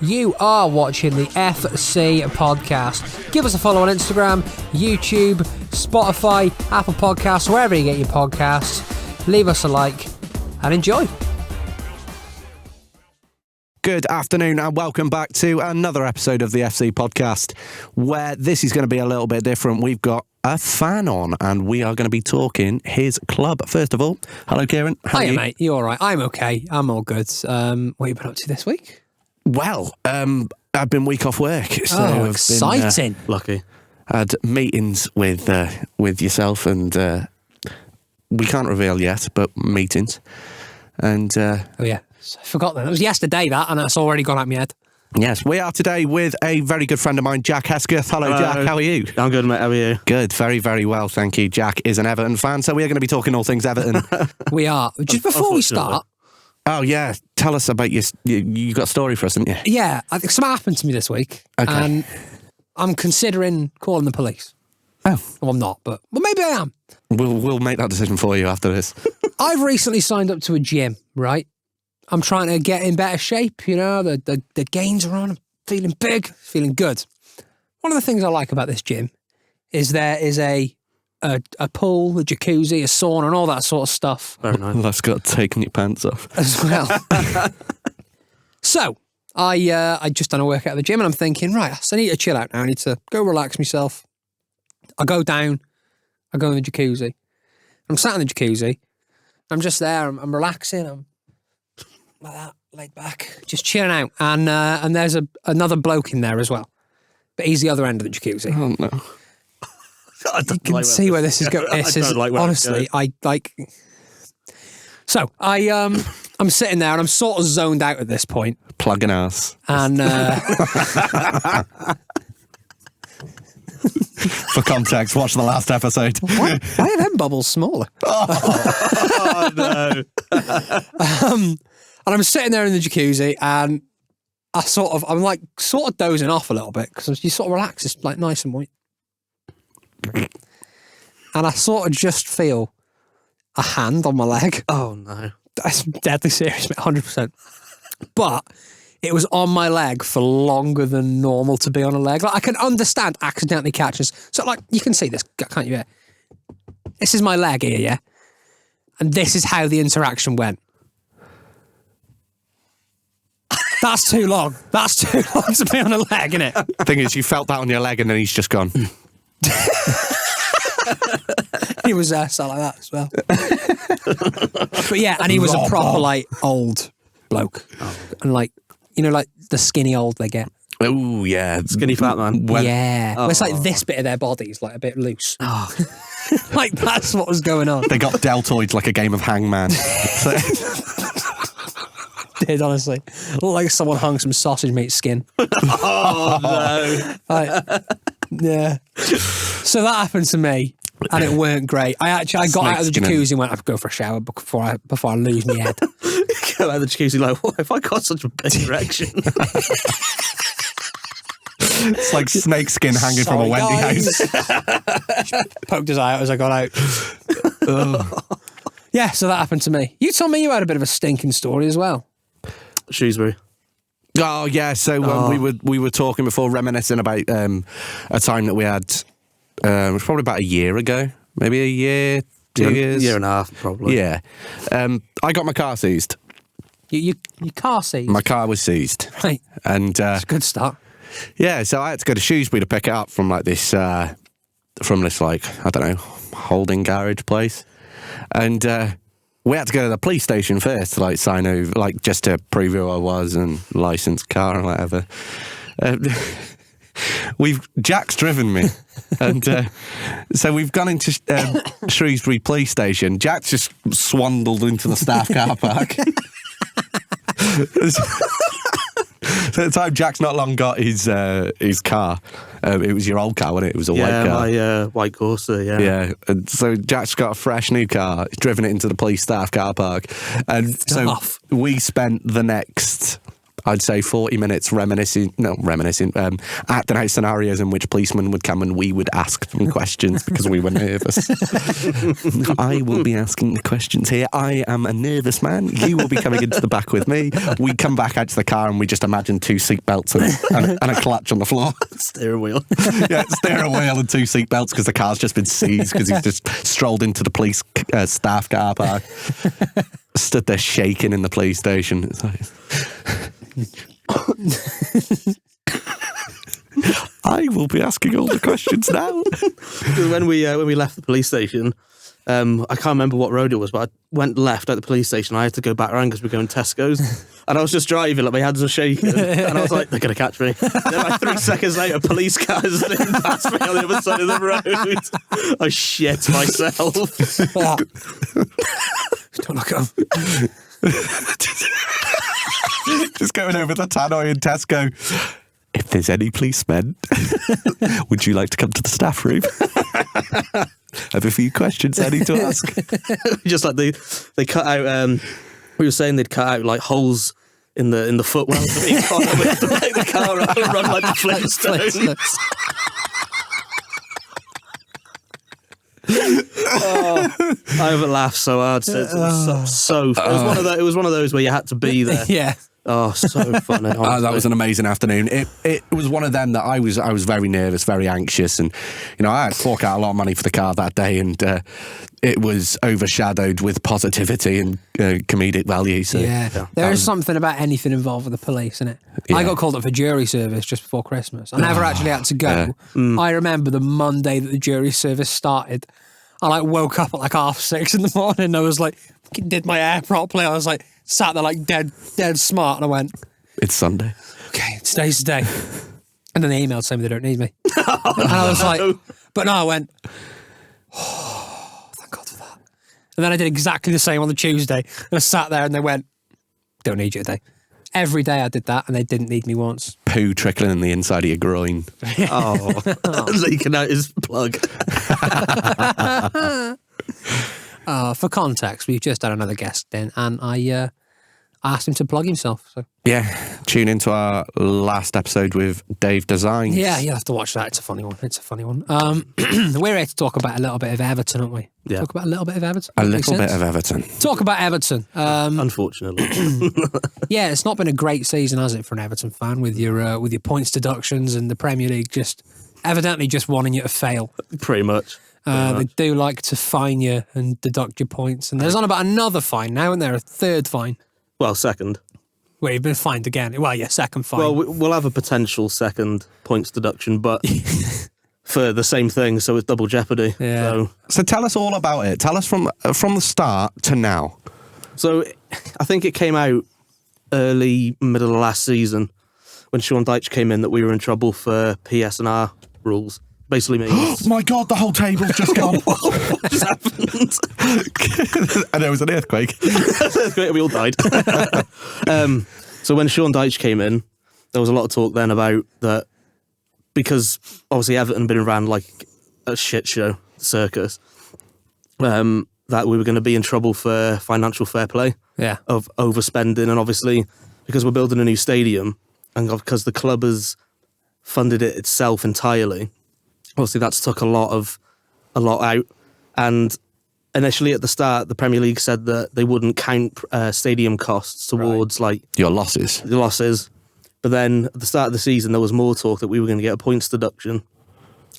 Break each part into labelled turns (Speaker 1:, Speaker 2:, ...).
Speaker 1: You are watching the FC podcast. Give us a follow on Instagram, YouTube, Spotify, Apple Podcasts, wherever you get your podcasts. Leave us a like and enjoy.
Speaker 2: Good afternoon and welcome back to another episode of the FC podcast, where this is going to be a little bit different. We've got a fan on and we are going to be talking his club. First of all, hello Kieran. How are
Speaker 1: Hiya,
Speaker 2: you?
Speaker 1: mate. You all right? I'm okay. I'm all good. What have you been up to this week?
Speaker 2: Well, I've been week off work. So I've
Speaker 1: exciting.
Speaker 2: Been, lucky. Had meetings with yourself and we can't reveal yet, but meetings. And
Speaker 1: oh yeah, I forgot that. It was yesterday that, and that's already gone out my head.
Speaker 2: Yes, we are today with a very good friend of mine, Jack Hesketh. Hello, Jack. How are you?
Speaker 3: I'm good, mate. How are you?
Speaker 2: Good. Very, very well, thank you. Jack is an Everton fan, so we are going to be talking all things Everton.
Speaker 1: We are. Just before we start...
Speaker 2: Oh, yeah. Tell us about you got a story for us, haven't you?
Speaker 1: Yeah, I think something happened to me this week.
Speaker 2: Okay.
Speaker 1: And I'm considering calling the police.
Speaker 2: Oh.
Speaker 1: Well, I'm not, but maybe I am.
Speaker 2: We'll make that decision for you after this.
Speaker 1: I've recently signed up to a gym, right? I'm trying to get in better shape, you know, the gains are on, I'm feeling big, feeling good. One of the things I like about this gym is there is a pool, a jacuzzi, a sauna and all that sort of stuff.
Speaker 3: Very nice.
Speaker 2: That's got taking your pants off.
Speaker 1: As well. So, I just done a workout at the gym and I'm thinking, right, so I need to chill out now. I need to go relax myself. I go down, I go in the jacuzzi. I'm sat in the jacuzzi. I'm just there, I'm relaxing, I'm like that, laid back, just chilling out. And there's another bloke in there as well. But he's the other end of the jacuzzi.
Speaker 2: Oh, no.
Speaker 1: You can see where this is going. This is honestly, I like. So I'm sitting there and I'm sort of zoned out at this point.
Speaker 2: Plugging ass.
Speaker 1: And
Speaker 2: for context, watch the last episode.
Speaker 1: why are them bubbles smaller?
Speaker 3: Oh no!
Speaker 1: And I'm sitting there in the jacuzzi and I'm like sort of dozing off a little bit because you sort of relax. It's like nice and white. And I sort of just feel a hand on my leg.
Speaker 3: Oh no!
Speaker 1: That's deadly serious, mate, 100%. But it was on my leg for longer than normal to be on a leg. Like I can understand accidentally catches. So like you can see this, can't you? Yeah. This is my leg here, yeah. And this is how the interaction went. That's too long. That's too long to be on a leg, isn't it?
Speaker 2: Thing is, you felt that on your leg and then he's just gone.
Speaker 1: He was sat like that as well. But yeah, and he was a proper like old bloke. And like, you know, like the skinny old they get.
Speaker 2: Oh, yeah.
Speaker 3: Skinny fat man.
Speaker 1: Yeah. Well, it's like this bit of their body's like a bit loose. Oh. Like that's what was going on.
Speaker 2: They got deltoids like a game of hangman.
Speaker 1: Did honestly looked like someone hung some sausage meat skin.
Speaker 3: Oh no!
Speaker 1: Like, yeah. So that happened to me, and it weren't great. I got out of the jacuzzi and went, "I'd go for a shower before I lose my head."
Speaker 3: Go out of the jacuzzi like, what if I got such a big erection?
Speaker 2: It's like snake skin hanging from a Wendy house.
Speaker 1: Poked his eye out as I got out. Yeah, so that happened to me. You told me you had a bit of a stinking story as well.
Speaker 3: Shrewsbury.
Speaker 2: Oh yeah, so we were talking before, reminiscing about a time that we had. It was probably about a year ago, maybe a year, 2 years,
Speaker 3: year and a half, probably.
Speaker 2: Yeah, I got my car seized.
Speaker 1: Your car seized?
Speaker 2: My car was seized,
Speaker 1: Right.
Speaker 2: and
Speaker 1: It's a good start.
Speaker 2: yeah, so I had to go to Shrewsbury to pick it up from this like I don't know holding garage place, and we had to go to the police station first to like sign over, like just to prove who I was and licensed car and whatever. Jack's driven me, and so we've gone into Shrewsbury police station. Jack's just swandled into the staff car park. So at the time, Jack's not long got his car. It was your old car, wasn't it? It was a white car.
Speaker 3: Yeah, my white Corsa, yeah.
Speaker 2: Yeah, and so Jack's got a fresh new car. He's driven it into the police staff car park. And so we spent the next, I'd say 40 minutes acting out scenarios in which policemen would come and we would ask them questions because we were nervous. I will be asking the questions here. I am a nervous man. You will be coming into the back with me. We come back out to the car and we just imagine 2 seatbelts and a clutch on the floor.
Speaker 3: Steering wheel.
Speaker 2: Yeah, steering wheel and 2 seatbelts because the car's just been seized because he's just strolled into the police staff car park. Stood there shaking in the police station. It's like, I will be asking all the questions now.
Speaker 3: When we left the police station, I can't remember what road it was, but I went left at the police station. I had to go back around because we were going Tesco's. And I was just driving, like my hands were shaking. And I was like, they're going to catch me. Then like 3 seconds later, police cars zoomed past me on the other side of the road. I shit myself.
Speaker 1: Don't look up.
Speaker 2: Just going over the tannoy in Tesco. If there's any policemen, would you like to come to the staff room? I have a few questions I need to ask.
Speaker 3: Just like they cut out. We were saying they'd cut out like holes in the footwell for the economy. We have to take the car out and run like the Flintstones. I haven't laughed so hard since. It was one of those where you had to be there.
Speaker 1: Yeah.
Speaker 3: Oh, so funny.
Speaker 2: That was an amazing afternoon. It was one of them that I was very nervous, very anxious, and I had to fork out a lot of money for the car that day, and it was overshadowed with positivity and comedic value. So
Speaker 1: there is something about anything involved with the police, isn't it?
Speaker 2: Yeah.
Speaker 1: I got called up for jury service just before Christmas. I never actually had to go. I remember the Monday that the jury service started. I woke up at 6:30 in the morning. I was did my hair properly. I was sat there dead smart, and I went,
Speaker 2: it's Sunday.
Speaker 1: Okay, today's the day. And then they emailed saying they don't need me. And I was but no, I went, oh, thank God for that. And then I did exactly the same on the Tuesday. And I sat there and they went, don't need you today. Every day I did that and they didn't need me once.
Speaker 2: Poo trickling in the inside of your groin.
Speaker 3: Leaking out his plug.
Speaker 1: For context, we've just had another guest in and I asked him to plug himself. So
Speaker 2: yeah, tune into our last episode with Dave Designs.
Speaker 1: Yeah, you'll have to watch that. It's a funny one. We're here to talk about a little bit of Everton, aren't we?
Speaker 3: Yeah.
Speaker 1: Talk about a little bit of Everton.
Speaker 2: A little bit of Everton.
Speaker 1: Talk about Everton.
Speaker 3: Unfortunately.
Speaker 1: Yeah, it's not been a great season, has it, for an Everton fan with your points deductions and the Premier League just evidently just wanting you to fail.
Speaker 3: Pretty much.
Speaker 1: They do like to fine you and deduct your points. And there's on about another fine now, isn't there? A third fine.
Speaker 3: Well, second.
Speaker 1: Well, you've been fined again. Well, yeah, second fine.
Speaker 3: Well, we'll have a potential second points deduction, but for the same thing, so it's double jeopardy.
Speaker 1: Yeah.
Speaker 2: So tell us all about it. Tell us from the start to now.
Speaker 3: So I think it came out middle of last season when Sean Dyche came in that we were in trouble for PS&R rules. Basically means...
Speaker 2: Oh my God, the whole table's just gone.
Speaker 3: What just happened?
Speaker 2: And there was an earthquake.
Speaker 3: We all died. So when Sean Dyche came in, there was a lot of talk then about that because obviously Everton had been around like a shit show, circus, that we were going to be in trouble for financial fair play.
Speaker 1: Yeah.
Speaker 3: Of overspending, and obviously because we're building a new stadium and because the club has funded it itself entirely, obviously that's took a lot out. And initially at the start, the Premier League said that they wouldn't count stadium costs towards
Speaker 2: your losses.
Speaker 3: The losses. But then at the start of the season, there was more talk that we were going to get a points deduction.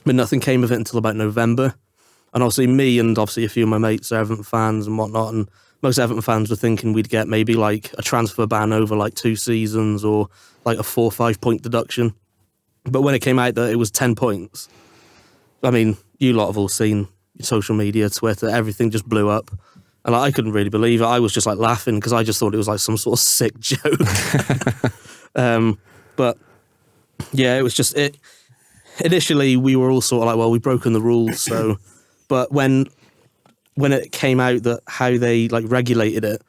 Speaker 3: But nothing came of it until about November. And obviously me and obviously a few of my mates are Everton fans and whatnot, and most Everton fans were thinking we'd get maybe a transfer ban over 2 seasons or a 4 or 5 point deduction. But when it came out that it was 10 points, I mean, you lot have all seen social media, Twitter, everything just blew up. And I couldn't really believe it. I was just laughing because I just thought it was some sort of sick joke. But yeah, it was just it. Initially, we were all sort of we've broken the rules. So, but when it came out that how they regulated it,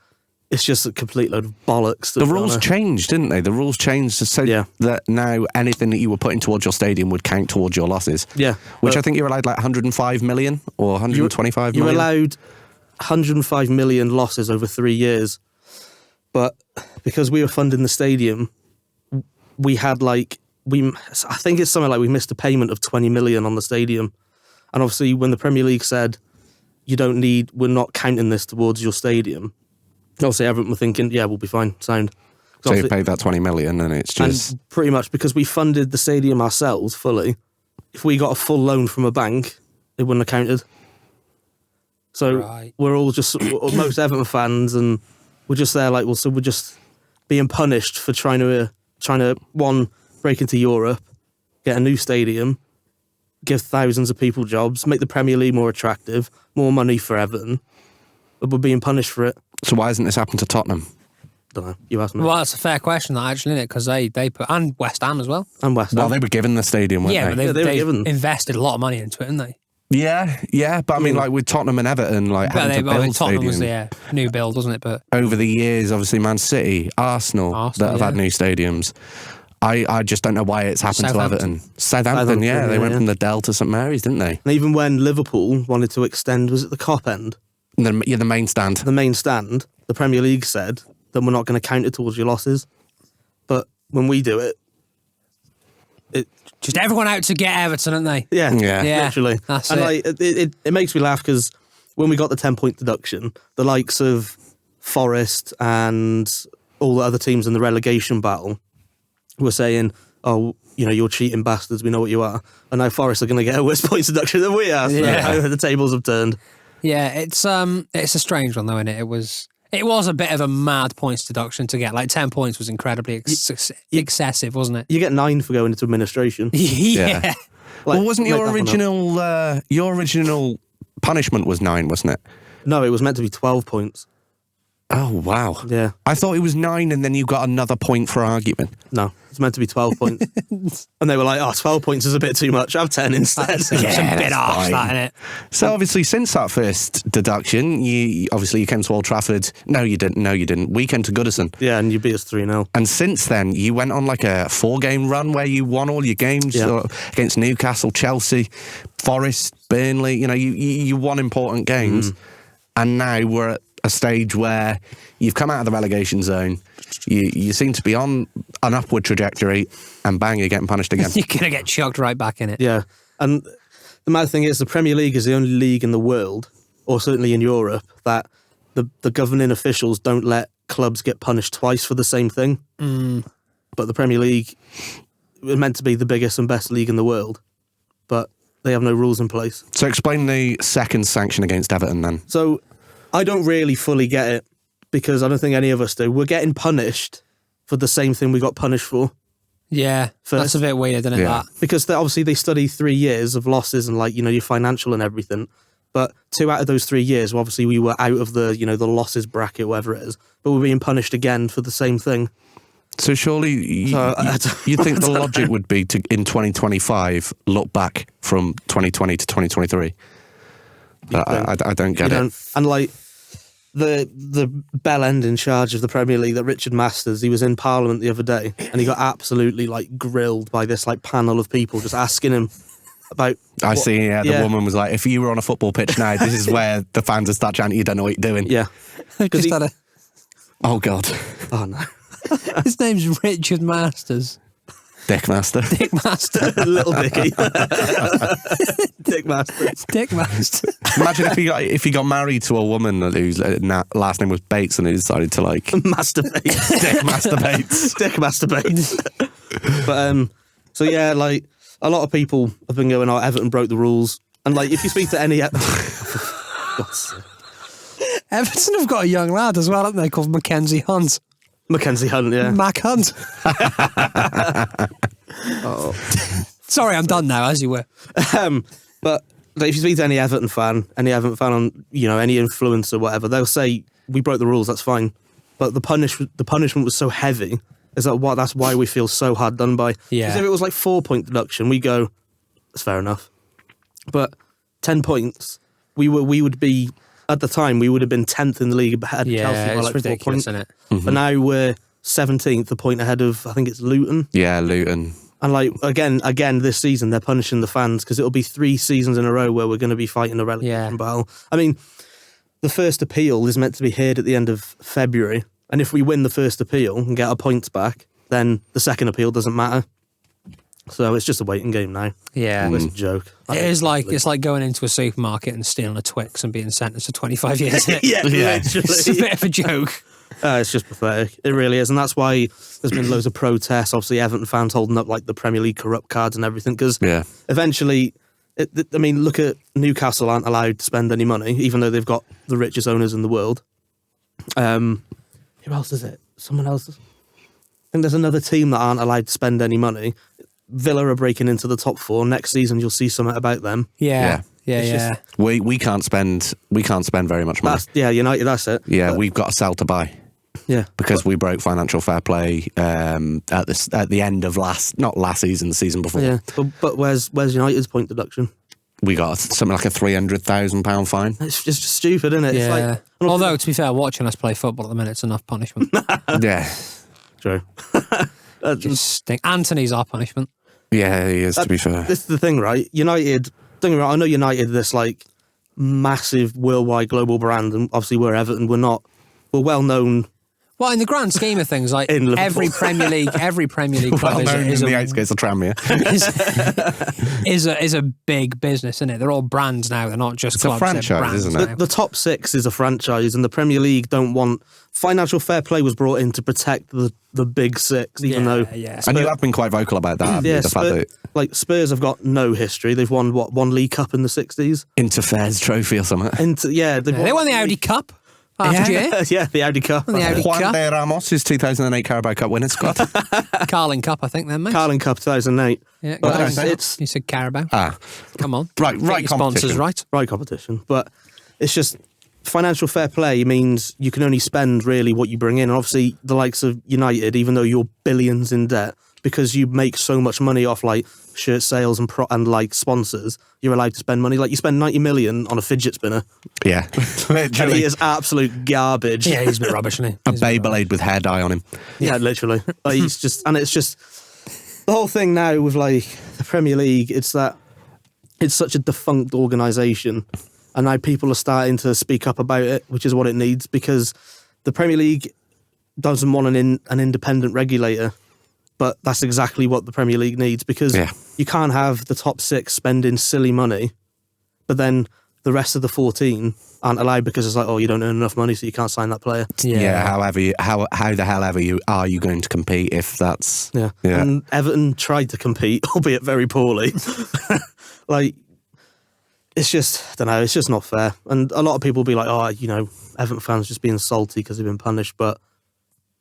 Speaker 3: it's just a complete load of bollocks.
Speaker 2: The rules changed, didn't they? The rules changed so that now anything that you were putting towards your stadium would count towards your losses.
Speaker 3: Yeah.
Speaker 2: Which I think you're allowed 105 million or 125 million.
Speaker 3: You're allowed 105 million losses over 3 years. But because we were funding the stadium, we had I think it's something like we missed a payment of 20 million on the stadium. And obviously when the Premier League said, we're not counting this towards your stadium, obviously everyone were thinking, yeah, we'll be fine, sound.
Speaker 2: So you paid that 20 million and it's just...
Speaker 3: And pretty much because we funded the stadium ourselves fully, if we got a full loan from a bank, it wouldn't have counted. So we're all just, most Everton fans, and we're just there so we're just being punished for trying to one, break into Europe, get a new stadium, give thousands of people jobs, make the Premier League more attractive, more money for Everton, but we're being punished for it.
Speaker 2: So why hasn't this happened to Tottenham?
Speaker 3: Don't know. You asked me.
Speaker 1: Well, that's a fair question, that actually, isn't it? Because they put, and West Ham as well.
Speaker 3: And West Ham.
Speaker 2: Well, they were given the stadium, weren't
Speaker 1: Yeah,
Speaker 2: they?
Speaker 1: but
Speaker 3: they were
Speaker 1: they've
Speaker 3: given.
Speaker 1: invested a lot of money into it, haven't they?
Speaker 2: Yeah, but I mean, like with Tottenham and Everton, like
Speaker 1: But
Speaker 2: having to build
Speaker 1: Tottenham was
Speaker 2: stadiums.
Speaker 1: the new build, wasn't it? But
Speaker 2: Over the years, obviously Man City, Arsenal that have had new stadiums. I just don't know why it's happened to Everton. Southampton, yeah. They went from the Dell to St Mary's, didn't they?
Speaker 3: And even when Liverpool wanted to extend, was it the Cop end?
Speaker 2: The main stand.
Speaker 3: The main stand, the Premier League said that we're not going to count it towards your losses. But when we do it,
Speaker 1: just everyone out to get Everton, aren't they?
Speaker 3: Yeah, literally.
Speaker 1: That's
Speaker 3: and
Speaker 1: it.
Speaker 3: It makes me laugh because when we got the 10-point deduction, the likes of Forest and all the other teams in the relegation battle were saying, oh, you're cheating bastards, we know what you are. And now Forest are going to get a worse points deduction than we are. So the tables have turned.
Speaker 1: Yeah, it's a strange one though, isn't it? It was a bit of a mad points deduction to get. Like 10 points was incredibly excessive, wasn't it?
Speaker 3: You get 9 for going into administration.
Speaker 1: Yeah.
Speaker 2: Well, wasn't your original punishment was 9, wasn't it?
Speaker 3: No, it was meant to be 12 points.
Speaker 2: Oh, wow.
Speaker 3: Yeah.
Speaker 2: I thought it was 9 and then you got another point for argument.
Speaker 3: No, it's meant to be 12 points. And they were like, 12 points is a bit too much. Have 10 instead.
Speaker 1: It's a bit off, that, isn't it?
Speaker 2: So obviously, since that first deduction, you came to Old Trafford. No, you didn't. We came to Goodison.
Speaker 3: Yeah, and you beat us 3-0.
Speaker 2: And since then, you went on like a 4-game run where you won all your games against Newcastle, Chelsea, Forest, Burnley. You won important games. And now we're at a stage where you've come out of the relegation zone, you seem to be on an upward trajectory, and bang, you're getting punished again.
Speaker 1: You're going to get chucked right back in it.
Speaker 3: Yeah, and the mad thing is the Premier League is the only league in the world, or certainly in Europe, that the governing officials don't let clubs get punished twice for the same thing. But the Premier League is meant to be the biggest and best league in the world, but they have no rules in place.
Speaker 2: So explain the second sanction against Everton then.
Speaker 3: So I don't really fully get it, because I don't think any of us do. We're getting punished for the same thing we got punished for.
Speaker 1: Yeah, that's a bit weird, isn't it?
Speaker 2: Yeah.
Speaker 1: That?
Speaker 3: Because obviously they study 3 years of losses and your financial and everything. But 2 out of those 3 years, obviously we were out of the, the losses bracket, whatever it is. But we're being punished again for the same thing.
Speaker 2: So surely you think the logic would be to, in 2025, look back from 2020 to 2023? I don't get it.
Speaker 3: And the bell end in charge of the Premier League, that Richard Masters, he was in Parliament the other day and he got absolutely grilled by this panel of people just asking him about...
Speaker 2: The woman was like, if you were on a football pitch now, this is where the fans would start chanting, you don't know what you're doing.
Speaker 3: Yeah.
Speaker 2: Oh, God.
Speaker 3: Oh, no.
Speaker 1: His name's Richard Masters.
Speaker 2: Dick Master.
Speaker 1: Dick Master.
Speaker 3: Little Dicky. Dick Master.
Speaker 1: Dick Master.
Speaker 2: Imagine if he got married to a woman whose last name was Bates and he decided to
Speaker 3: masturbate.
Speaker 2: Dick masturbates.
Speaker 3: Dick masturbates. But so yeah, a lot of people have been going, Everton broke the rules. And if you speak to any
Speaker 1: Everton have got a young lad as well, haven't they, called Mackenzie Hunt.
Speaker 3: Mackenzie Hunt, yeah.
Speaker 1: Mac Hunt. Sorry, I'm done now, as you were.
Speaker 3: But if you speak to any Everton fan on, any influencer, whatever, they'll say, we broke the rules, that's fine. But the punishment was so heavy, that's why we feel so hard done by.
Speaker 1: Yeah.
Speaker 3: Because if it was 4-point deduction, we go, that's fair enough. But 10 points, we would be... At the time, we would have been 10th in the league ahead of Chelsea by
Speaker 1: it's ridiculous,
Speaker 3: 4 points.
Speaker 1: isn't it?
Speaker 2: Mm-hmm.
Speaker 3: But now we're 17th, a point ahead of, I think it's Luton.
Speaker 2: Yeah, Luton.
Speaker 3: And again, this season, they're punishing the fans because it'll be 3 seasons in a row where we're going to be fighting a relegation battle. I mean, the first appeal is meant to be heard at the end of February. And if we win the first appeal and get our points back, then the second appeal doesn't matter. So it's just a waiting game now.
Speaker 1: Yeah.
Speaker 3: It's a joke.
Speaker 1: It's like going into a supermarket and stealing a Twix and being sentenced to 25 years. Isn't it?
Speaker 3: Yeah,
Speaker 1: It's a bit of a joke.
Speaker 3: It's just pathetic. It really is. And that's why there's been loads of protests. Obviously, Everton fans holding up like the Premier League corrupt cards and everything. Because eventually, look at Newcastle aren't allowed to spend any money, even though they've got the richest owners in the world. Who else is it? Someone else. I think there's another team that aren't allowed to spend any money. Villa are breaking into the top 4. Next season, you'll see something about them.
Speaker 1: Yeah.
Speaker 2: We can't spend very much money.
Speaker 3: United. That's it.
Speaker 2: Yeah, we've got to sell to buy.
Speaker 3: Yeah,
Speaker 2: because we broke financial fair play at the end of not last season, the season before.
Speaker 3: Yeah, but where's United's point deduction?
Speaker 2: We got something like a £300,000 fine.
Speaker 3: It's just stupid, isn't it?
Speaker 1: Yeah.
Speaker 3: It's like,
Speaker 1: although to be fair, watching us play football at the minute's enough punishment.
Speaker 2: Yeah,
Speaker 3: true.
Speaker 1: Just stink. Anthony's our punishment.
Speaker 2: Yeah, he is. To be fair,
Speaker 3: this is the thing, right? United. Don't get me wrong, I know United, this like massive worldwide global brand, and obviously we're Everton. We're well known.
Speaker 1: Well, in the grand scheme of things, like every Premier League club is
Speaker 2: the outskirts of Tranmere.
Speaker 1: is a big business, isn't it? They're all brands now. They're not just
Speaker 2: it's
Speaker 1: clubs.
Speaker 2: A franchise, isn't it?
Speaker 3: The top 6 is a franchise, and the Premier League don't want financial fair play was brought in to protect the big 6, even though.
Speaker 1: Yeah.
Speaker 2: And you have been quite vocal about that.
Speaker 3: Yeah,
Speaker 2: the fact that
Speaker 3: like Spurs have got no history. They've won one League Cup in the 60s.
Speaker 2: Interfairs Trophy or something.
Speaker 1: They won the Audi Cup. Last year.
Speaker 3: Yeah, the Audi Cup.
Speaker 1: The Audi
Speaker 2: Juan
Speaker 1: Cup.
Speaker 2: de Ramos' 2008 Carabao Cup winning squad.
Speaker 1: Carling Cup, I think, then, mate.
Speaker 3: Carling Cup 2008.
Speaker 1: Yeah,
Speaker 3: But
Speaker 1: Carling Cup.
Speaker 3: it's
Speaker 1: You said Carabao. Come on.
Speaker 2: Right
Speaker 1: Get your sponsors
Speaker 2: competition.
Speaker 1: right.
Speaker 3: competition. But it's just financial fair play means you can only spend really what you bring in. And obviously, the likes of United, even though you're billions in debt, because you make so much money off like shirt sales and like sponsors, you're allowed to spend money. Like you spend 90 million on a fidget spinner.
Speaker 2: Yeah,
Speaker 3: And he is absolute garbage.
Speaker 1: Yeah, he's a bit rubbish, isn't he?
Speaker 2: a Beyblade with hair dye on him.
Speaker 3: Yeah, literally. Like, it's just the whole thing now with like the Premier League. It's that it's such a defunct organisation, and now people are starting to speak up about it, which is what it needs, because the Premier League doesn't want an independent regulator. But that's exactly what the Premier League needs, because you can't have the top 6 spending silly money, but then the rest of the 14 aren't allowed because it's like, oh, you don't earn enough money, so you can't sign that player.
Speaker 2: Yeah. However, how the hell ever are you going to compete if that's
Speaker 3: Yeah. And Everton tried to compete, albeit very poorly. Like, it's just, I don't know, it's just not fair. And a lot of people will be like, oh, Everton fans just being salty because they've been punished, but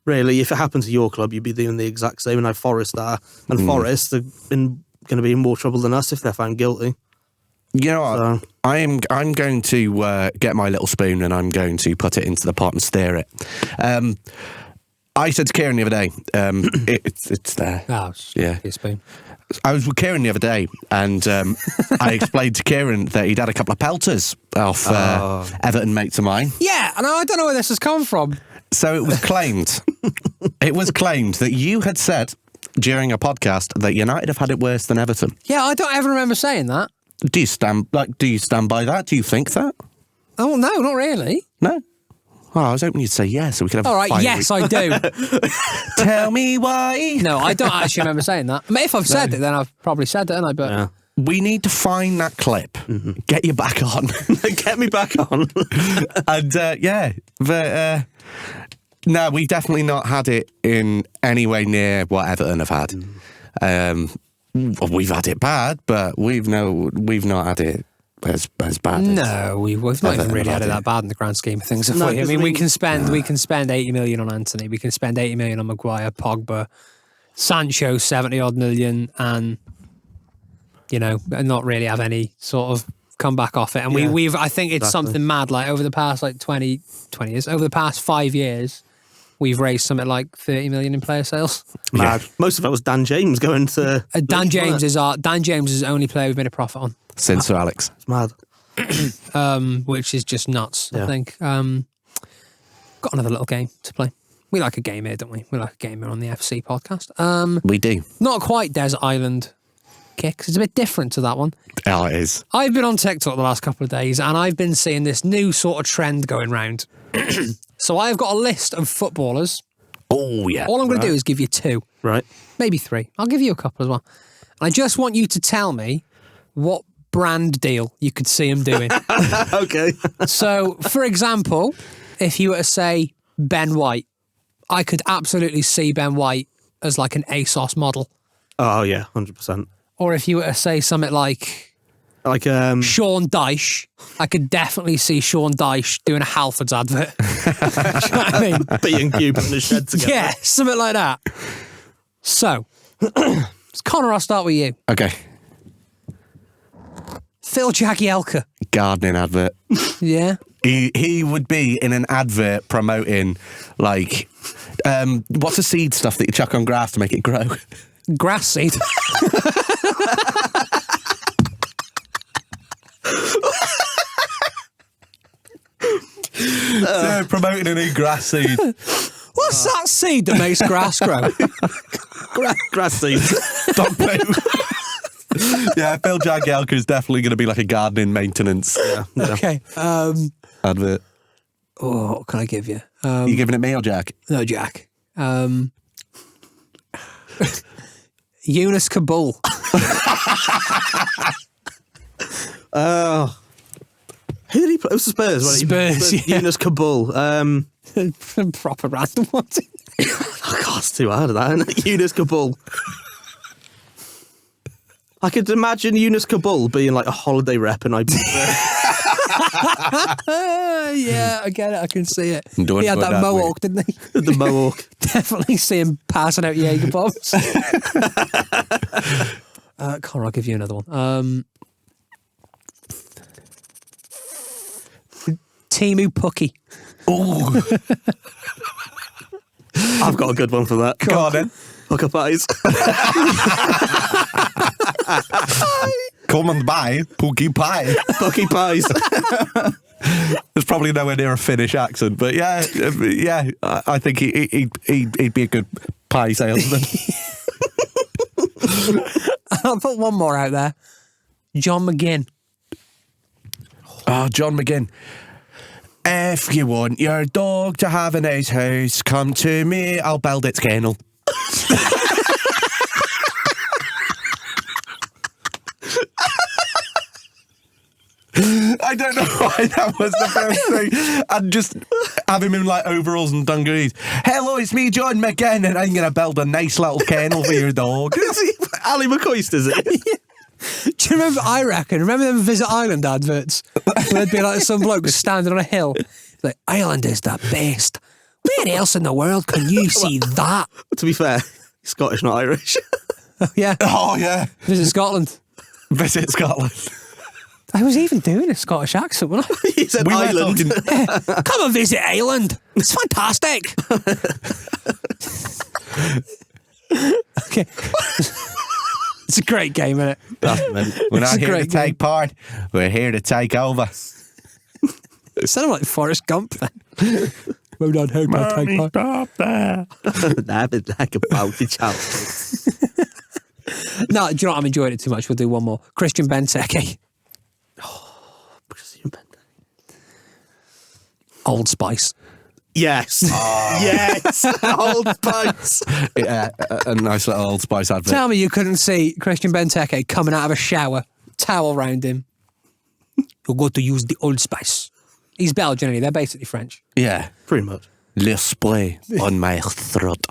Speaker 3: really, if it happened to your club, you'd be doing the exact same. And now Forest are. And Forest are going to be in more trouble than us if they're found guilty.
Speaker 2: You know what? So, I'm going to get my little spoon and I'm going to put it into the pot and stir it. I said to Kieran the other day, it's there.
Speaker 1: Oh,
Speaker 2: yeah.
Speaker 1: A spoon.
Speaker 2: I was with Kieran the other day and I explained to Kieran that he'd had a couple of pelters off Everton mates of mine.
Speaker 1: Yeah, and I don't know where this has come from.
Speaker 2: So it was claimed. That you had said during a podcast that United have had it worse than Everton.
Speaker 1: Yeah, I don't ever remember saying that.
Speaker 2: Do you stand by that? Do you think that?
Speaker 1: Oh no, not really.
Speaker 2: No. Oh, I was hoping you'd say yes, so we could have.
Speaker 1: All right, yes, I do.
Speaker 2: Tell me why.
Speaker 1: No, I don't actually remember saying that. I mean, if I've said it, then I've probably said it, haven't I? But
Speaker 2: we need to find that clip. Mm-hmm. Get you back on.
Speaker 3: Get me back on.
Speaker 2: And no, we've definitely not had it in any way near what Everton have had. We've had it bad, but we've not had it as bad.
Speaker 1: No, we've not even really had it that bad in the grand scheme of things. I mean, we can spend 80 million on Anthony, we can spend 80 million on Maguire, Pogba, Sancho 70 odd million, and and not really have any sort of comeback off it. And we've I think it's something mad. Like over the past 20 years, over the past 5 years, we've raised something like 30 million in player sales.
Speaker 3: Mad. Yeah. Most of that was Dan James going to.
Speaker 1: Dan James is the only player we've made a profit on
Speaker 2: since Sir Alex.
Speaker 3: It's mad.
Speaker 1: Which is just nuts.
Speaker 3: Yeah.
Speaker 1: I think. Got another little game to play. We like a game here, don't we? We like a game here on the FC podcast.
Speaker 2: We do.
Speaker 1: Not quite Desert Island kicks. It's a bit different to that one.
Speaker 2: Oh, it is.
Speaker 1: I've been on TikTok the last couple of days and I've been seeing this new sort of trend going round. So I've got a list of footballers
Speaker 2: Oh, yeah.
Speaker 1: All I'm going to do is give you 2,
Speaker 3: Right.
Speaker 1: maybe 3. I'll give you a couple as well. And I just want you to tell me what brand deal you could see him doing.
Speaker 3: Okay.
Speaker 1: So, for example, if you were to say Ben White, I could absolutely see Ben White as like an ASOS model.
Speaker 3: Oh, yeah, 100%.
Speaker 1: Or if you were to say something like
Speaker 3: Like,
Speaker 1: Sean Dyche, I could definitely see Sean Dyche doing a Halfords advert. Do you know what I mean?
Speaker 3: B&Q putting the shed together.
Speaker 1: Yeah, something like that. So, Connor, I'll start with you.
Speaker 2: Okay.
Speaker 1: Phil Jagielka.
Speaker 2: Gardening advert.
Speaker 1: Yeah.
Speaker 2: He would be in an advert promoting, like, what's the seed stuff that you chuck on grass to make it grow?
Speaker 1: Grass seed.
Speaker 2: So promoting a new grass seed.
Speaker 1: What's that seed that makes grass grow?
Speaker 3: Grass seeds.
Speaker 2: Dog poo. Yeah, Phil Jagielka is definitely going to be like a gardening maintenance
Speaker 1: Okay.
Speaker 2: advert.
Speaker 1: Oh, what can I give you?
Speaker 2: You giving it me or Jack?
Speaker 1: No, Jack. Yunus Kabul.
Speaker 3: Oh. Who did he play? It was the Spurs, wasn't
Speaker 1: Spurs,
Speaker 3: he?
Speaker 1: yeah.
Speaker 3: Yunus Kabul.
Speaker 1: Proper random ones.
Speaker 3: Oh, God, it's too hard, that, isn't it? Yunus Kabul. I could imagine Yunus Kabul being like a holiday rep in Ibiza.
Speaker 1: Yeah, I get it. I can see it.
Speaker 2: Don't
Speaker 1: He had
Speaker 2: put
Speaker 1: that
Speaker 2: that
Speaker 1: mohawk, didn't he?
Speaker 3: The Mohawk.
Speaker 1: Definitely see him passing out Jaeger bombs. Connor, I'll give you another one. Timu Pucky.
Speaker 2: Oh,
Speaker 3: I've got a good one for that.
Speaker 2: go on then.
Speaker 3: Hooker pies.
Speaker 2: Come and buy Pookie Pie.
Speaker 3: Hooky pies.
Speaker 2: There's probably nowhere near a Finnish accent, but yeah, I think he'd be a good pie salesman.
Speaker 1: I'll put one more out there. John McGinn.
Speaker 2: Oh, John McGinn. If you want your dog to have a nice house, come to me, I'll build its kennel. I don't know why that was the first thing. I'd just have him in like overalls and dungarees. Hello, it's me, John McGinn, and I'm going to build a nice little kennel for your dog.
Speaker 3: Ali McCoist, is it?
Speaker 1: Do you remember, remember them Visit Island adverts? Where there'd be like some bloke standing on a hill. Like, Ireland is the best. Where else in the world can you see that?
Speaker 3: To be fair, he's Scottish, not Irish.
Speaker 1: Yeah.
Speaker 2: Oh, yeah.
Speaker 1: Visit Scotland.
Speaker 2: Visit Scotland.
Speaker 1: I was even doing a Scottish accent, wasn't I?
Speaker 3: He said
Speaker 2: We were
Speaker 3: Ireland.
Speaker 2: talking-
Speaker 1: Come and visit Ireland. It's fantastic. Okay. It's a great game, isn't it?
Speaker 2: We're not
Speaker 1: It's a
Speaker 2: here to
Speaker 1: great
Speaker 2: take part. We're here to take over.
Speaker 1: It sounded like Forrest Gump then. We're not here to take part.
Speaker 2: Stop there.
Speaker 3: That is like a bounty child.
Speaker 1: No, do you know what? I'm enjoying it too much. We'll do one more. Christian Benteke. Old Spice.
Speaker 3: Yes. Yes. Old Spice.
Speaker 2: Yeah, a nice little Old Spice advert.
Speaker 1: Tell me you couldn't see Christian Benteke coming out of a shower, towel round him. You're going to use the Old Spice. He's Belgian, anyway. They're basically French.
Speaker 2: Yeah.
Speaker 3: Pretty much.
Speaker 2: Le spray on my throat.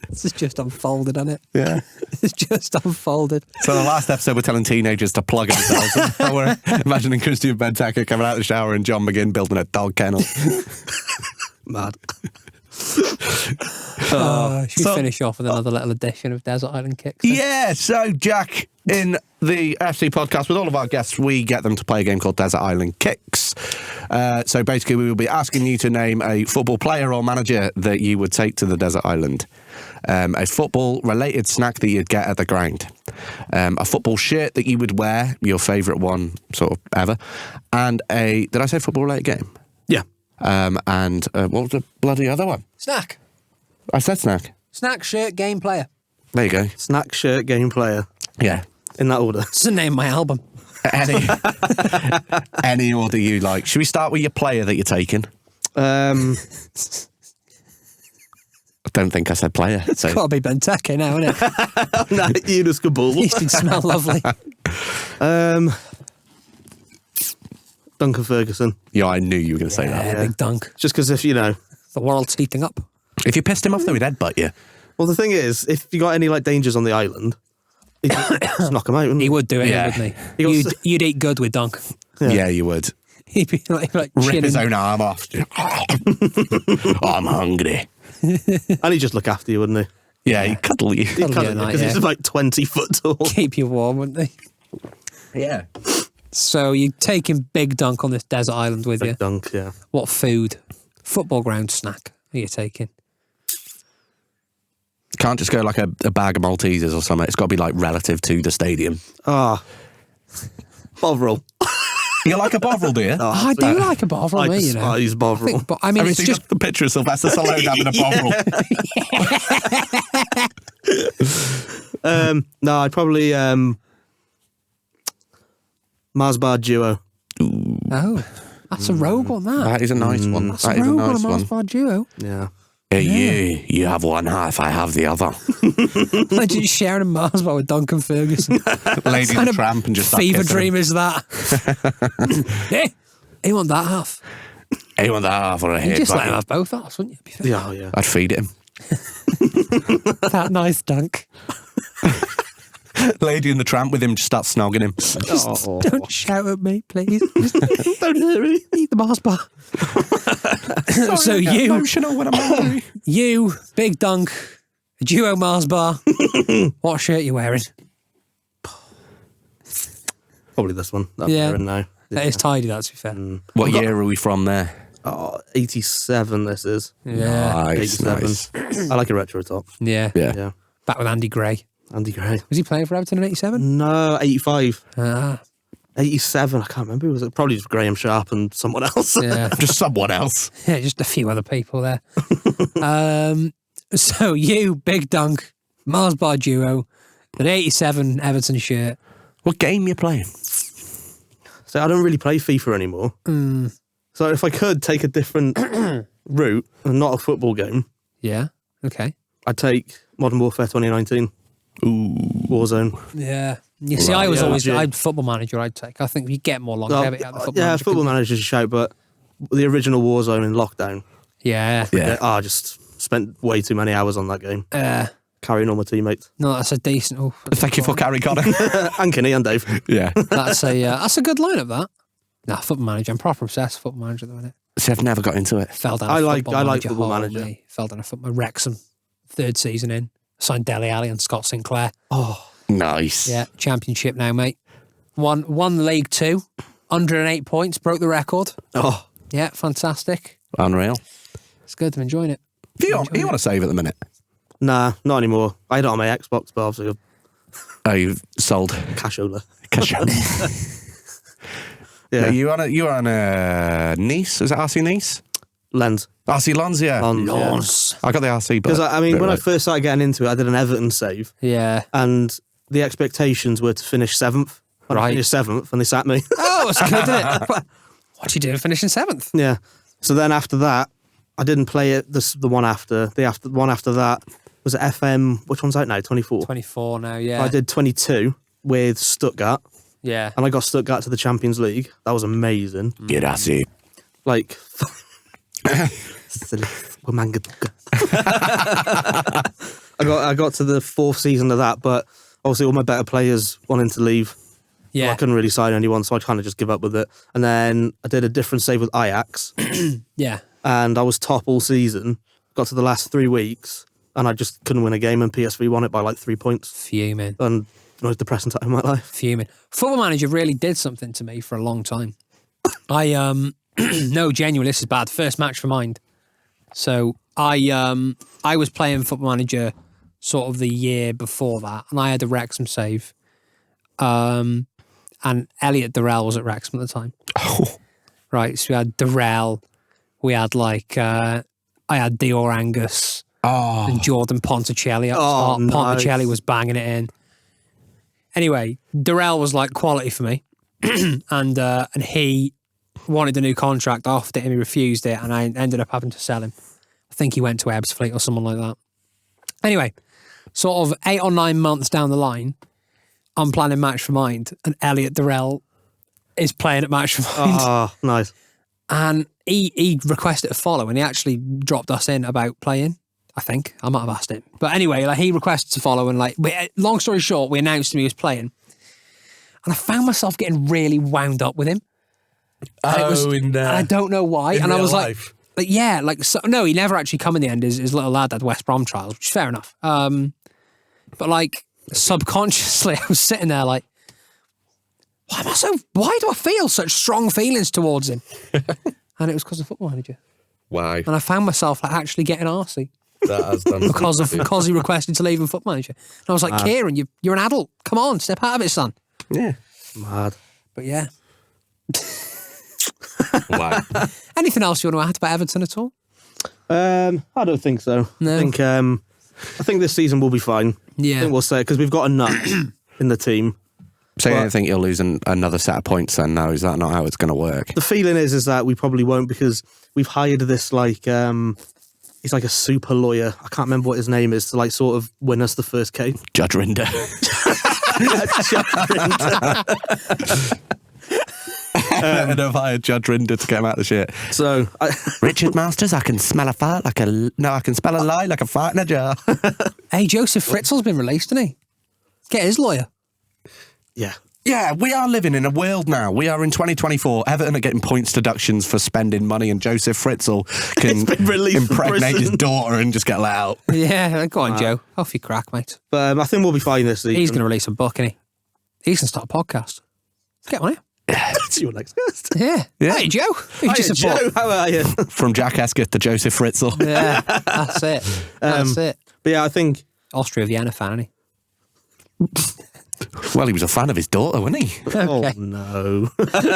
Speaker 1: This is just unfolded, isn't it?
Speaker 2: Yeah.
Speaker 1: It's just unfolded.
Speaker 2: So the last episode we're telling teenagers to plug themselves. And now we're imagining Christian Benteke coming out of the shower and John McGinn building a dog kennel.
Speaker 3: Mad.
Speaker 1: Should we finish off with another little edition of Desert Island Kicks? then?
Speaker 2: Yeah, so Jack, in the FC podcast with all of our guests, we get them to play a game called Desert Island Kicks. So basically we will be asking you to name a football player or manager that you would take to the desert island. A football related snack that you'd get at the ground. A football shirt that you would wear, your favourite one sort of ever. And did I say football related game?
Speaker 3: Yeah.
Speaker 2: And what was the bloody other one?
Speaker 1: Snack.
Speaker 2: I said snack.
Speaker 1: Snack, shirt, game, player.
Speaker 2: There you go.
Speaker 3: Snack, shirt, game player.
Speaker 2: Yeah.
Speaker 3: In that order.
Speaker 1: It's the name of my album.
Speaker 2: Any order you like. Should we start with your player that you're taking?
Speaker 3: Um,
Speaker 2: I don't think I said player.
Speaker 1: It's got to be Benteke now, isn't it?
Speaker 3: no, Yunus Kabul.
Speaker 1: He should smell lovely.
Speaker 3: Duncan Ferguson.
Speaker 2: Yeah, I knew you were going to say that.
Speaker 1: Yeah, big dunk.
Speaker 3: Just because if,
Speaker 1: The world's heating up.
Speaker 2: If you pissed him off, though, he'd headbutt you.
Speaker 3: well, the thing is, if you got any like dangers on the island, he'd just knock him out, wouldn't
Speaker 1: He
Speaker 3: he?
Speaker 1: would do it,
Speaker 2: Yeah.
Speaker 1: wouldn't
Speaker 3: He
Speaker 1: he?
Speaker 3: got
Speaker 1: You'd eat good with Dunk.
Speaker 2: Yeah, you would.
Speaker 1: He'd be like
Speaker 2: Rip
Speaker 1: chinning.
Speaker 2: his own arm off. I'm hungry.
Speaker 3: And he'd just look after you, wouldn't he?
Speaker 2: Yeah, he'd cuddle you.
Speaker 1: Cuddle you at night,
Speaker 3: Because
Speaker 1: yeah.
Speaker 3: he's like 20 foot tall.
Speaker 1: Keep you warm, wouldn't they?
Speaker 2: Yeah.
Speaker 1: So you're taking Big Dunk on this desert island with you.
Speaker 3: Dunk, yeah.
Speaker 1: What food? Football ground snack are you taking?
Speaker 2: Can't just go like a bag of Maltesers or something. It's got to be like relative to the stadium.
Speaker 3: Bovril.
Speaker 2: You like a Bovril, do you?
Speaker 1: I do like a Bovril,
Speaker 3: I
Speaker 1: mate, you know.
Speaker 3: despise Bovril.
Speaker 1: But I mean, it's
Speaker 2: Everything
Speaker 1: just
Speaker 2: the picture of Sylvester Stallone having a Bovril.
Speaker 3: No, I'd probably Mars Bar Duo.
Speaker 1: oh, that's a rogue on that.
Speaker 2: That is a nice one.
Speaker 1: That's
Speaker 2: That
Speaker 1: a
Speaker 2: is a
Speaker 1: rogue on a
Speaker 2: nice
Speaker 1: Mars
Speaker 2: one.
Speaker 1: Bar Duo.
Speaker 3: Yeah.
Speaker 2: Hey, you have one half, I have the other.
Speaker 1: Imagine you sharing a Mars bar with Duncan Ferguson.
Speaker 2: Lady
Speaker 1: Kind
Speaker 2: and
Speaker 1: of
Speaker 2: Tramp and just start
Speaker 1: fever
Speaker 2: kissing
Speaker 1: dream
Speaker 2: him.
Speaker 1: is that? Yeah, he want that half.
Speaker 2: Hey, you want that half or a
Speaker 1: You
Speaker 2: head?
Speaker 1: just let
Speaker 2: buddy?
Speaker 1: him have both halves, wouldn't you? Be fair.
Speaker 3: Yeah, oh, yeah.
Speaker 2: I'd feed it him.
Speaker 1: That nice Dunk.
Speaker 2: Lady and the Tramp with him just start snogging him.
Speaker 3: Oh.
Speaker 1: Don't shout at me, please.
Speaker 3: Don't hear me.
Speaker 1: Eat the Mars bar. So you,
Speaker 2: emotional when I'm angry.
Speaker 1: you, Big Dunk, a duo Mars bar. What shirt you wearing?
Speaker 3: Probably this one. That
Speaker 1: Yeah.
Speaker 3: I'm wearing now.
Speaker 1: That is tidy, that, to be fair.
Speaker 2: What year are we from there?
Speaker 3: 87 this is.
Speaker 1: Yeah.
Speaker 2: Nice,
Speaker 3: 87.
Speaker 2: nice.
Speaker 3: I like a retro top.
Speaker 1: Yeah.
Speaker 2: Yeah.
Speaker 3: Yeah.
Speaker 1: Back with Andy Gray.
Speaker 3: Andy Gray.
Speaker 1: Was he playing for Everton in 87?
Speaker 3: No, 85.
Speaker 1: Ah,
Speaker 3: 87, I can't remember. Was it probably just Graham Sharp and someone else?
Speaker 1: yeah.
Speaker 2: Just someone else.
Speaker 1: Yeah, just a few other people there. So you, Big Dunk, Mars Bar Duo, an 87 Everton shirt.
Speaker 2: What game you playing?
Speaker 3: So I don't really play FIFA anymore. So if I could take a different route and not a football game,
Speaker 1: Yeah. Okay.
Speaker 3: I'd take Modern Warfare 2019.
Speaker 2: Ooh.
Speaker 3: Warzone.
Speaker 1: Yeah. You see, I was
Speaker 3: yeah,
Speaker 1: always,
Speaker 3: legit.
Speaker 1: I'd football manager, I'd take. I think you get more longevity out of the football
Speaker 3: yeah,
Speaker 1: manager.
Speaker 3: football manager's a shout, but the original Warzone in lockdown,
Speaker 1: Yeah.
Speaker 2: Yeah.
Speaker 3: I just spent way too many hours on that game, carrying all my teammates.
Speaker 1: No, that's a decent. Oh,
Speaker 2: Thank you for Carrie Connor.
Speaker 3: And Kenny and Dave.
Speaker 2: Yeah.
Speaker 1: that's a good lineup. That. Nah, football manager. I'm proper obsessed with football manager at the minute.
Speaker 2: See, I've never got into it.
Speaker 1: Fell down.
Speaker 3: I
Speaker 1: a
Speaker 3: like
Speaker 1: football
Speaker 3: Football Manager.
Speaker 1: Me. Fell down a football. Wrexham, 3rd season in. Signed Dele Alli and Scott Sinclair.
Speaker 3: Oh,
Speaker 2: Nice.
Speaker 1: Yeah, championship now, mate. Won League 2, 108 points, broke the record.
Speaker 3: oh,
Speaker 1: Yeah, fantastic.
Speaker 2: Unreal.
Speaker 1: It's good. I'm enjoying it.
Speaker 2: You want to save at the minute?
Speaker 3: nah, not anymore. I had it on my Xbox, but obviously
Speaker 2: Oh, you've sold.
Speaker 3: cashola.
Speaker 2: Yeah.
Speaker 3: Yeah,
Speaker 2: You were on a Nice? Is it RC Nice?
Speaker 3: Lens.
Speaker 2: RC Lens, yeah.
Speaker 1: Lons.
Speaker 2: I got the RC, but
Speaker 3: Because I mean, when I
Speaker 2: right.
Speaker 3: first started getting into it, I did an Everton save,
Speaker 1: Yeah.
Speaker 3: and the expectations were to finish 7th. And I
Speaker 1: Right.
Speaker 3: finished 7th, and they sacked me.
Speaker 1: Oh, it's good, isn't it? What you doing finishing 7th?
Speaker 3: Yeah. So then after that, I didn't play it. The one after that was it FM. Which one's out now? 24.
Speaker 1: 24 now, yeah.
Speaker 3: I did 22 with Stuttgart,
Speaker 1: Yeah.
Speaker 3: and I got Stuttgart to the Champions League. That was amazing.
Speaker 2: Get RC.
Speaker 3: Like, silly Wamanga. I got to the 4th season of that, but obviously all my better players wanting to leave.
Speaker 1: Yeah.
Speaker 3: I couldn't really sign anyone, so I kind of just give up with it. And then I did a different save with Ajax,
Speaker 1: Yeah.
Speaker 3: and I was top all season. Got to the last 3 weeks, and I just couldn't win a game, and PSV won it by like 3 points.
Speaker 1: Fuming.
Speaker 3: And the most depressing time of my life.
Speaker 1: Fuming. Football Manager really did something to me for a long time. I no, genuinely, this is bad. First match for Mind. So I was playing Football Manager sort of the year before that, and I had a Wrexham save. And Elliot Durrell was at Wrexham at the time.
Speaker 2: Oh.
Speaker 1: Right, so we had Durrell, we had like I had Dior Angus
Speaker 2: Oh.
Speaker 1: and Jordan Ponticelli up
Speaker 3: Oh,
Speaker 1: top.
Speaker 3: nice.
Speaker 1: Ponticelli was banging it in. Anyway, Durrell was like quality for me, and he wanted a new contract. I offered it him, he refused it, and I ended up having to sell him. I think he went to Ebbsfleet or someone like that. Anyway, sort of 8 or 9 months down the line, I'm planning Match for Mind, and Elliot Durrell is playing at Match for Mind.
Speaker 3: Oh, nice.
Speaker 1: And he requested a follow, and he actually dropped us in about playing. I think I might have asked him, but anyway, like he requested to follow, and like, long story short, we announced him he was playing, and I found myself getting really wound up with him. And I don't know why. And I was
Speaker 2: life.
Speaker 1: like, yeah, like so, no, he never actually come in the end. His little lad had West Brom trials, which is fair enough. But like subconsciously, I was sitting there like, why do I feel such strong feelings towards him? And it was because of Football Manager.
Speaker 2: Why?
Speaker 1: And I found myself like actually getting arsey.
Speaker 2: That has done
Speaker 1: because he requested to leave in Football Manager. And I was like, Kieran, you're an adult. Come on, step out of it, son.
Speaker 2: Yeah.
Speaker 3: Mad.
Speaker 1: But yeah.
Speaker 2: Wow.
Speaker 1: Anything else you want to add about Everton at all?
Speaker 3: I don't think so.
Speaker 1: No.
Speaker 3: I think this season will be fine.
Speaker 1: Yeah.
Speaker 3: I think we'll say, because we've got a nut in the team.
Speaker 2: So you don't think you'll lose another set of points then? No, is that not how it's going to work?
Speaker 3: The feeling is that we probably won't, because we've hired this like he's like a super lawyer. I can't remember what his name is, to like sort of win us the first case.
Speaker 2: Judge Rinder. And I've hired Judge Rinder to get him out of the shit.
Speaker 3: So
Speaker 2: Richard Masters, I can smell a fart like a... No, I can smell a lie like a fart in a jar.
Speaker 1: Hey, Joseph Fritzl's been released, hasn't he? Get his lawyer.
Speaker 3: yeah.
Speaker 2: Yeah, we are living in a world now. We are in 2024. Everton are getting points deductions for spending money, and Joseph Fritzl can
Speaker 3: been released from
Speaker 2: impregnate his
Speaker 3: prison.
Speaker 2: daughter and just get let out.
Speaker 1: Yeah, go on, Joe. Off you crack, mate.
Speaker 3: But I think we'll be fine this season.
Speaker 1: He's going to release a book, isn't he? He's going to start a podcast. Get on it.
Speaker 3: That's your next guest.
Speaker 1: Yeah. Hey, Joe.
Speaker 3: Hi, Joe. How are you?
Speaker 2: From Jack Hesketh to Joseph Fritzl.
Speaker 1: Yeah, that's it. That's it.
Speaker 3: But yeah, I think...
Speaker 1: Austria Vienna fan, isn't he?
Speaker 2: Well, he was a fan of his daughter, wasn't he?
Speaker 1: Okay.
Speaker 3: Oh, no.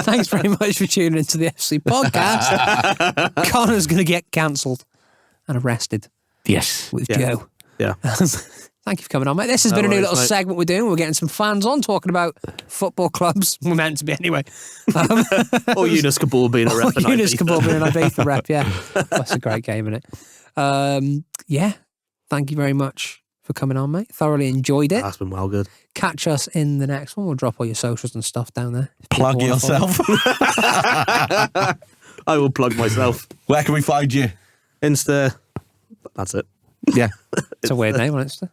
Speaker 1: Thanks very much for tuning into the FC podcast. Connor's going to get cancelled and arrested
Speaker 2: Yes.
Speaker 1: with
Speaker 3: Yeah.
Speaker 1: Joe.
Speaker 3: Yeah.
Speaker 1: Thank you for coming on, mate. This has been a new
Speaker 3: worries,
Speaker 1: little
Speaker 3: mate.
Speaker 1: segment we're doing. We're getting some fans on talking about football clubs. We're meant to be anyway.
Speaker 3: Or Yunus Kabul being a rep. in
Speaker 1: Yunus
Speaker 3: Ibiza.
Speaker 1: Kabul being an Ibiza rep, yeah. That's a great game, isn't it? Yeah. Thank you very much for coming on, mate. Thoroughly enjoyed it.
Speaker 3: That's been well good.
Speaker 1: Catch us in the next one. We'll drop all your socials and stuff down there.
Speaker 2: Plug
Speaker 1: People wanna follow.
Speaker 2: yourself.
Speaker 3: I will plug myself.
Speaker 2: Where can we find you?
Speaker 3: Insta. That's it.
Speaker 2: Yeah.
Speaker 1: It's a weird name on Insta.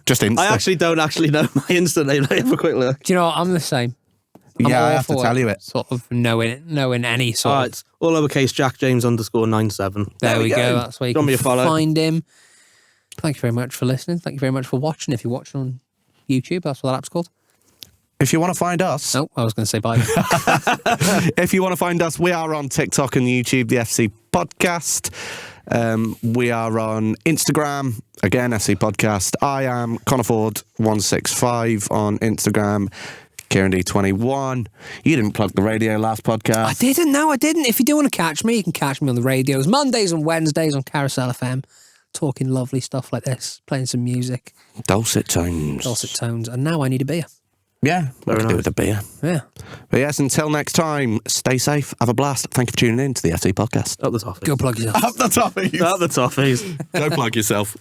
Speaker 2: Just Insta.
Speaker 3: I actually don't know my Insta name. Let me have a quick look.
Speaker 1: Do you know what? I'm the same. I'm
Speaker 2: Yeah, I have to
Speaker 1: awful
Speaker 2: tell
Speaker 1: at
Speaker 2: you it.
Speaker 1: Sort of knowing any sort
Speaker 3: All
Speaker 1: of...
Speaker 3: right, it's all lowercase Jack James _97.
Speaker 1: There we go. That's where you
Speaker 3: Drop
Speaker 1: can
Speaker 3: me a follow.
Speaker 1: find him. Thank you very much for listening. Thank you very much for watching. If you're watching on YouTube, that's what that app's called.
Speaker 2: If you want to find us,
Speaker 1: No, I was going to say bye.
Speaker 2: if you want to find us, we are on TikTok and YouTube, the FC Podcast. We are on Instagram, again, FC Podcast. I am Connor Ford 165 on Instagram. Kieran D21. You didn't plug the radio last podcast.
Speaker 1: I didn't. No, I didn't. If you do want to catch me, you can catch me on the radios Mondays and Wednesdays on Carousel FM, talking lovely stuff like this, playing some music,
Speaker 2: Dulcet tones.
Speaker 1: dulcet tones. And now I need a beer.
Speaker 2: Yeah, we
Speaker 3: Very
Speaker 2: can do
Speaker 3: nice.
Speaker 2: with a beer.
Speaker 1: Yeah.
Speaker 2: But yes, until next time, stay safe, have a blast. Thank you for tuning in to the FC Podcast.
Speaker 3: Up the toffees.
Speaker 1: Go plug yourself.
Speaker 2: Up the toffees.
Speaker 3: Up the toffees.
Speaker 2: Go plug yourself.